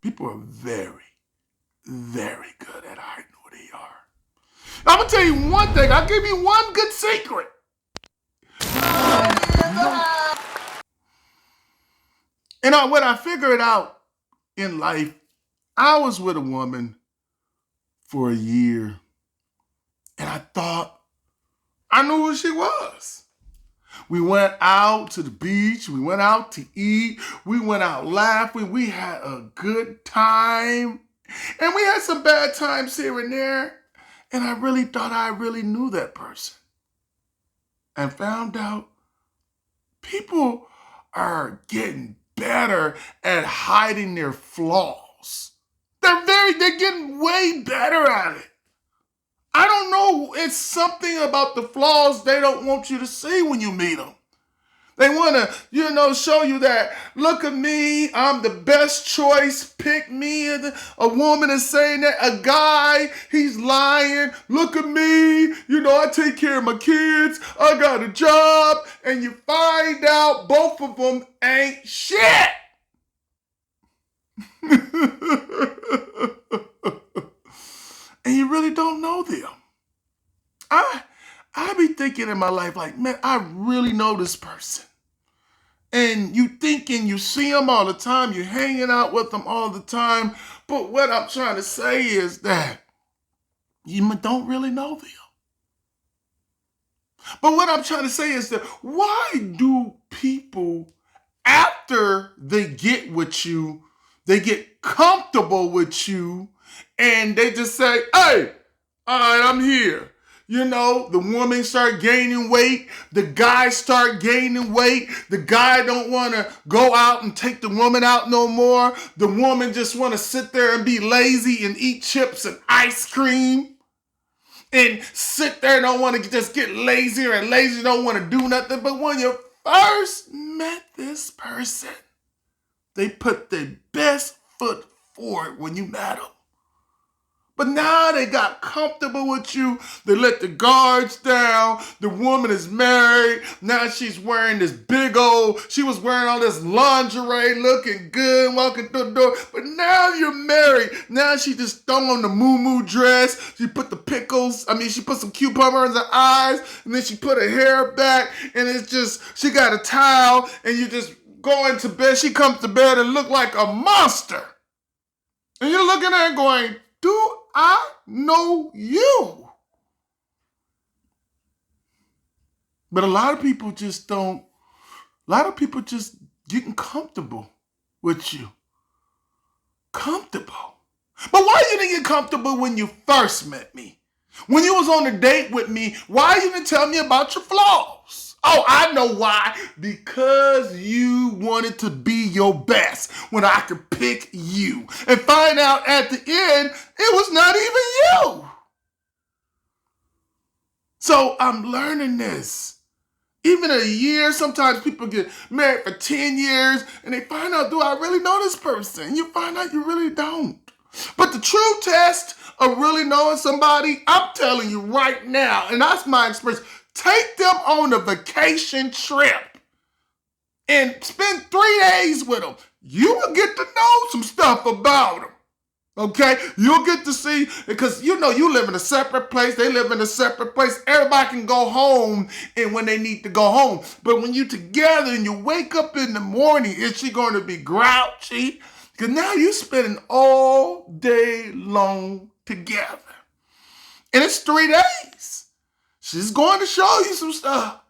People are very, very good at hiding who they are. I'm going to tell you one thing. I'll give you one good secret. And when I figured out in life, I was with a woman for a year, and I thought I knew who she was. We went out to the beach. We went out to eat. We went out laughing. We had a good time. And we had some bad times here and there. And I really thought I really knew that person. And found out people are getting better at hiding their flaws. They're getting way better at it. I don't know. It's something about the flaws they don't want you to see when you meet them. They want to, show you that, look at me, I'm the best choice, pick me. A woman is saying that, a guy, he's lying, look at me, I take care of my kids, I got a job, and you find out both of them ain't shit. And you really don't know them. I be thinking in my life like, man, I really know this person. And you thinking you see them all the time, you're hanging out with them all the time. But what I'm trying to say is that you don't really know them. But what I'm trying to say is that why do people, after they get with you, they get comfortable with you, and they just say, hey, all right, I'm here. The woman start gaining weight. The guy start gaining weight. The guy don't want to go out and take the woman out no more. The woman just want to sit there and be lazy and eat chips and ice cream. And sit there and don't want to just get lazier and lazy, don't want to do nothing. But when you first met this person, they put their best foot forward when you met them. But now they got comfortable with you. They let the guards down. The woman is married. Now she's wearing this she was wearing all this lingerie, looking good, walking through the door. But now you're married. Now she just throw on the moo-moo dress. She put she put some cucumbers in her eyes. And then she put her hair back. And it's just, she got a towel. And you just go into bed. She comes to bed and look like a monster. And you're looking at her going, do I know you? But a lot of people just getting comfortable with you. Comfortable. But why you didn't get comfortable when you first met me? When you was on a date with me, why you didn't tell me about your flaws? Oh, I know why. Because you wanted to be your best when I could pick you. And find out at the end, it was not even you. So I'm learning this. Even a year, sometimes people get married for 10 years and they find out, do I really know this person? And you find out you really don't. But the true test of really knowing somebody, I'm telling you right now, and that's my experience, take them on a vacation trip and spend 3 days with them. You will get to know some stuff about them. Okay? You'll get to see, because you live in a separate place. They live in a separate place. Everybody can go home and when they need to go home. But when you're together and you wake up in the morning, is she going to be grouchy? Because now you're spending all day long together. And it's 3 days. She's going to show you some stuff.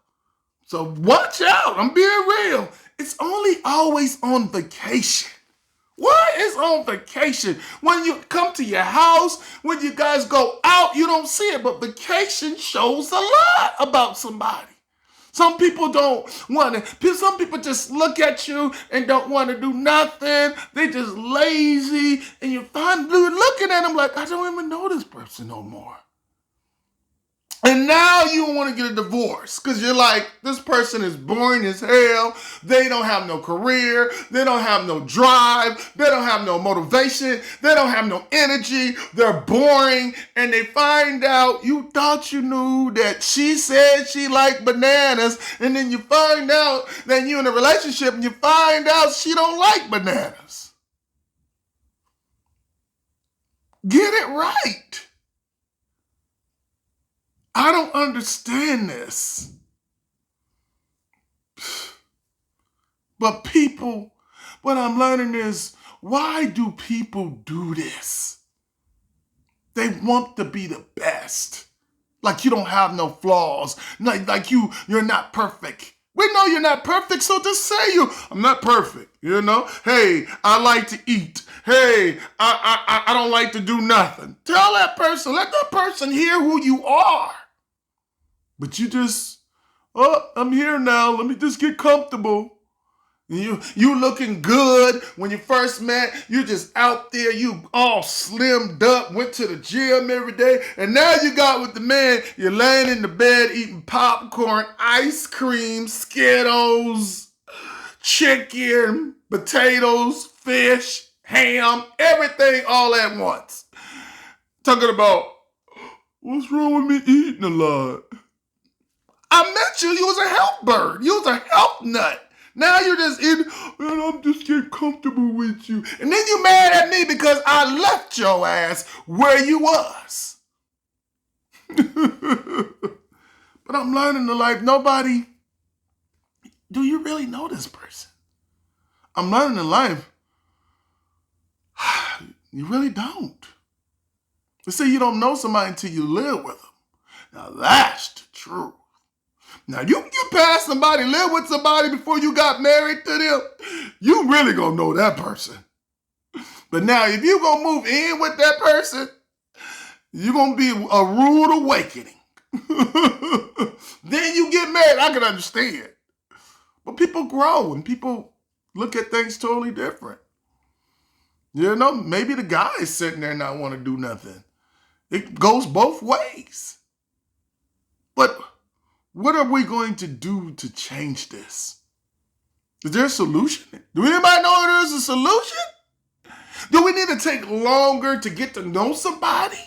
So watch out. I'm being real. It's only always on vacation. What is on vacation? When you come to your house, when you guys go out, you don't see it. But vacation shows a lot about somebody. Some people don't want to. Some people just look at you and don't want to do nothing. They just lazy. And you're looking at them like, I don't even know this person no more. And now you want to get a divorce because you're like, this person is boring as hell. They don't have no career. They don't have no drive. They don't have no motivation. They don't have no energy. They're boring. And they find out you thought you knew that she said she liked bananas. And then you find out that you're in a relationship and you find out she don't like bananas. Get it right. I don't understand this. But people, what I'm learning is, why do people do this? They want to be the best. Like you don't have no flaws. Like you're not perfect. We know you're not perfect, so just say I'm not perfect. Hey, I like to eat. Hey, I don't like to do nothing. Tell that person, let that person hear who you are. But you just, I'm here now. Let me just get comfortable. You looking good. When you first met, you just out there, you all slimmed up, went to the gym every day, and now you got with the man, you're laying in the bed eating popcorn, ice cream, Skittles, chicken, potatoes, fish, ham, everything all at once. Talking about, what's wrong with me eating a lot? I met you was a health bird. You was a health nut. Now you're just in, and I'm just getting comfortable with you. And then you mad at me because I left your ass where you was. But I'm learning to life. Nobody, do you really know this person? I'm learning in life, you really don't. You see, you don't know somebody until you live with them. Now that's the truth. Now, you pass somebody, live with somebody before you got married to them, you really gonna know that person. But now, if you gonna move in with that person, you're gonna be a rude awakening. Then you get married, I can understand. But people grow and people look at things totally different. Maybe the guy is sitting there and not want to do nothing. It goes both ways. But what are we going to do to change this? Is there a solution? Do anybody know there's a solution? Do we need to take longer to get to know somebody?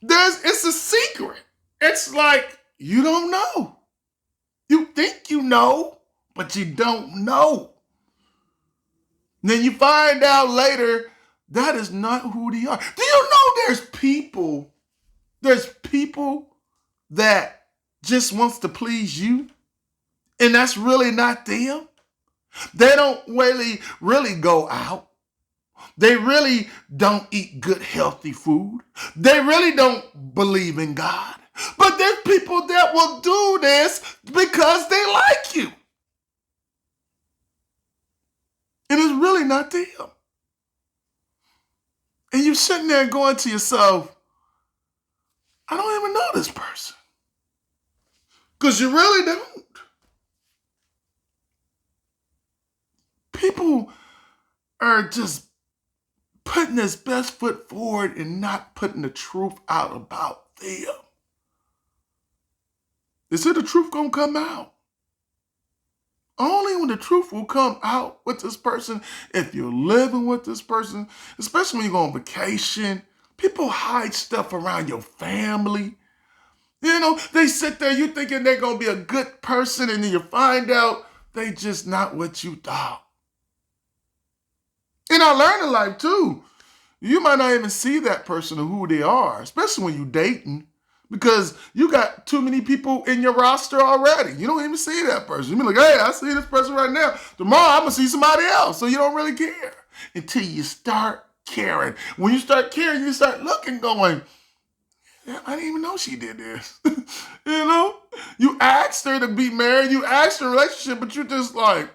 It's a secret. It's like you don't know. You think you know, but you don't know. And then you find out later that is not who they are. Do you know there's people that just wants to please you, and that's really not them? They don't really go out. They really don't eat good, healthy food. They really don't believe in God. But there's people that will do this because they like you. And it's really not them. And you're sitting there going to yourself, I don't even know this person. Because you really don't. People are just putting their best foot forward and not putting the truth out about them. They said the truth gonna come out. Only when the truth will come out with this person, if you're living with this person, especially when you go on vacation, people hide stuff around your family. They sit there, you thinking they're going to be a good person, and then you find out they just not what you thought. And I learned in life, too. You might not even see that person or who they are, especially when you're dating, because you got too many people in your roster already. You don't even see that person. You be like, hey, I see this person right now. Tomorrow, I'm going to see somebody else. So you don't really care until you start caring. When you start caring, you start looking, going, I didn't even know she did this. You asked her to be married, you asked her a relationship, but you're just like,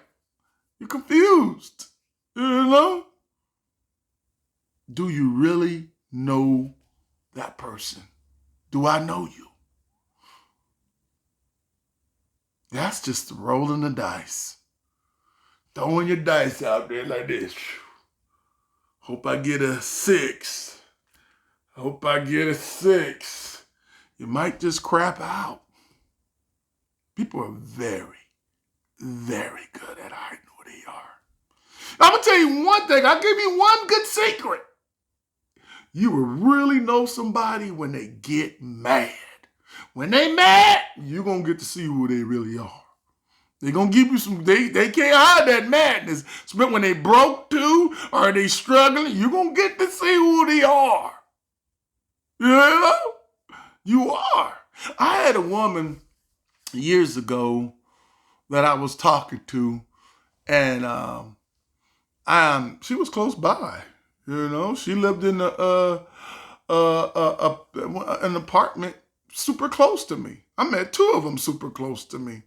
you're confused. Do you really know that person? Do I know you? That's just rolling the dice. Throwing your dice out there like this. Hope I get a 6. Hope I get a 6. You might just crap out. People are very, very good at hiding who they are. I'm going to tell you one thing. I'll give you one good secret. You will really know somebody when they get mad. When they mad, you're going to get to see who they really are. They're going to give you some, they can't hide that madness. But when they broke too, or they struggling, you're going to get to see who they are. You know? You are. I had a woman years ago that I was talking to, and she was close by. You know, she lived in an apartment super close to me. I met two of them super close to me.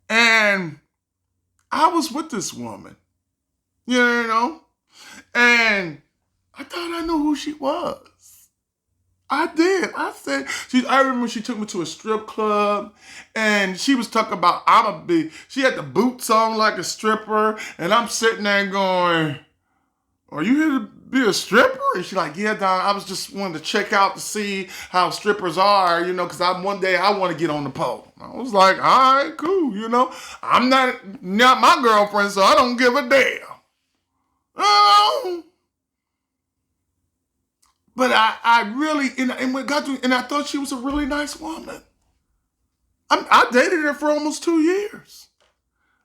And I was with this woman, you know, and I thought I knew who she was. I did. I remember she took me to a strip club and she was talking about, she had the boots on like a stripper, and I'm sitting there going, are you here to be a stripper? And she's like, yeah, Don, I was just wanting to check out to see how strippers are, you know, because one day I want to get on the pole. I was like, all right, cool, you know. I'm not my girlfriend, so I don't give a damn. But I really, and I thought she was a really nice woman. I dated her for almost 2 years.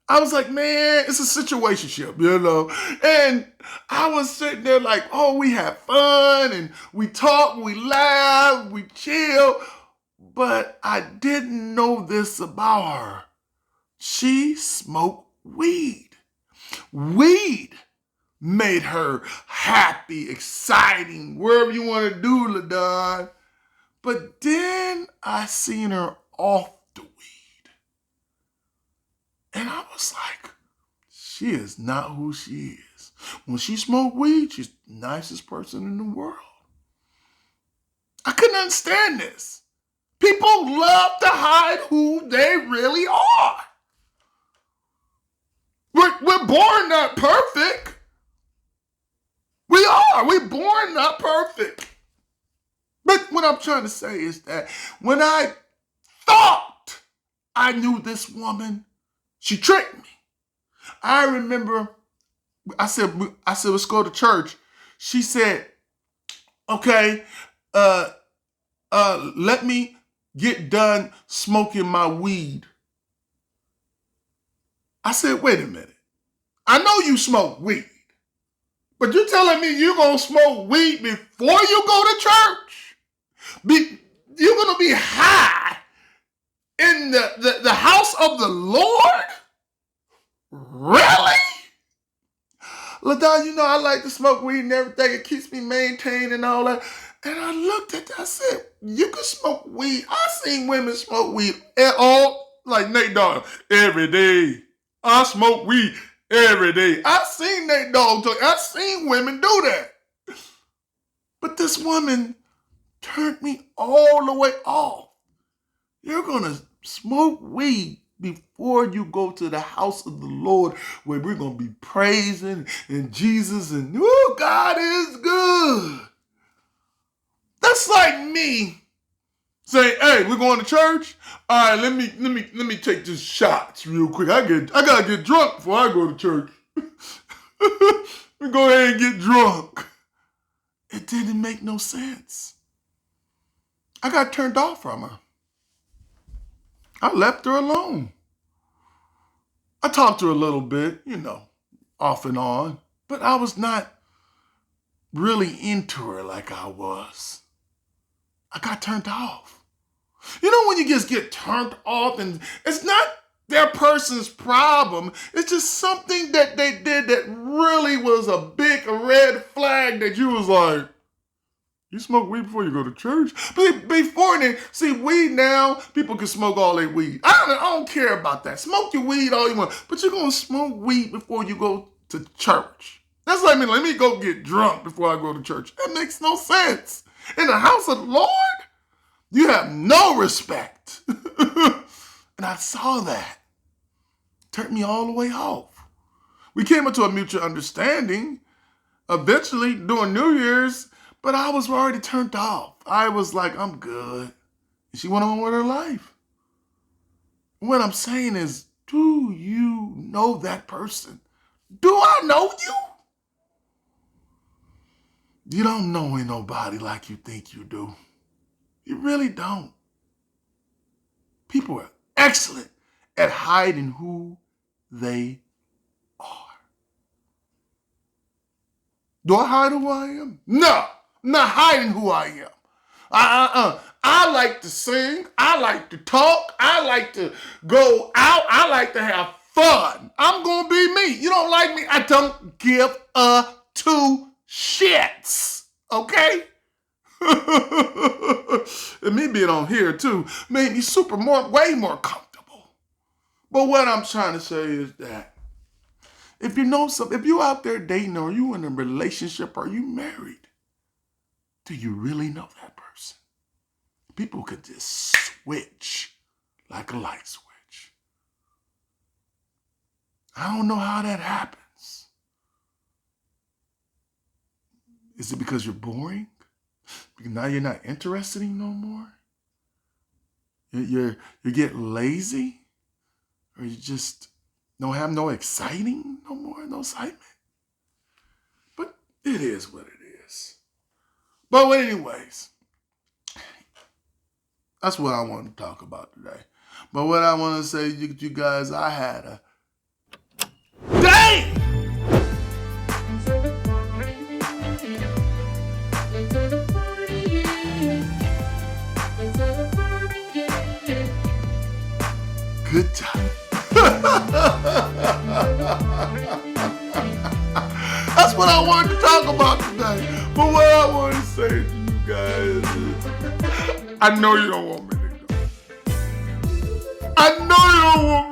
I was like, man, it's a situationship, you know? And I was sitting there like, oh, we have fun and we talk, we laugh, we chill. But I didn't know this about her. She smoked weed. Weed made her happy, exciting, wherever you want to do, LaDon. But then I seen her off the weed. And I was like, she is not who she is. When she smoked weed, she's the nicest person in the world. I couldn't understand this. People love to hide who they really are. We're born not perfect. We are. We're born not perfect. But what I'm trying to say is that when I thought I knew this woman, she tricked me. I remember I said, let's go to church. She said, okay, let me get done smoking my weed. I said, wait a minute. I know you smoke weed, but you're telling me you're going to smoke weed before you go to church? You're going to be high in the house of the Lord? Really? LaDon, you know I like to smoke weed and everything. It keeps me maintained and all that. And I looked at that. I said, you can smoke weed. I seen women smoke weed at all, like Nate Dogg, every day. I smoke weed every day. I seen Nate Dogg talk. I seen women do that. But this woman turned me all the way off. You're going to smoke weed before you go to the house of the Lord, where we're going to be praising and Jesus and, oh, God is good. That's like me saying, hey, we're going to church? All right, let me take just shots real quick. I gotta get drunk before I go to church. Let me go ahead and get drunk. It didn't make no sense. I got turned off from her. I left her alone. I talked to her a little bit, you know, off and on, but I was not really into her like I was. I got turned off. You know when you just get turned off and it's not their person's problem, it's just something that they did that really was a big red flag that you was like, you smoke weed before you go to church? But before then, see, weed now, people can smoke all their weed. I don't care about that. Smoke your weed all you want, but you're going to smoke weed before you go to church. That's like me, let me go get drunk before I go to church. That makes no sense. In the house of the Lord, you have no respect. And I saw that. Turned me all the way off. We came into a mutual understanding eventually during New Year's, but I was already turned off. I was like, I'm good. And she went on with her life. What I'm saying is, do you know that person? Do I know you? You don't know nobody like you think you do. You really don't. People are excellent at hiding who they are. Do I hide who I am? No, I'm not hiding who I am. I like to sing. I like to talk. I like to go out. I like to have fun. I'm going to be me. You don't like me? I don't give a two shits. Okay? And me being on here too made me way more comfortable. But what I'm trying to say is that if you know something, if you out there dating or you in a relationship or you married, do you really know that person? People could just switch like a light switch. I don't know how that happens. Is it because you're boring? Because now you're not interested in no more? You get lazy? Or you just don't have no exciting no more, no excitement? But it is what it is. But anyways, that's what I want to talk about today. But what I want to say to you guys, I had a day! Good time. That's what I wanted to talk about today. But what I want to say to you guys is, I know you don't want me to go. I know you don't want me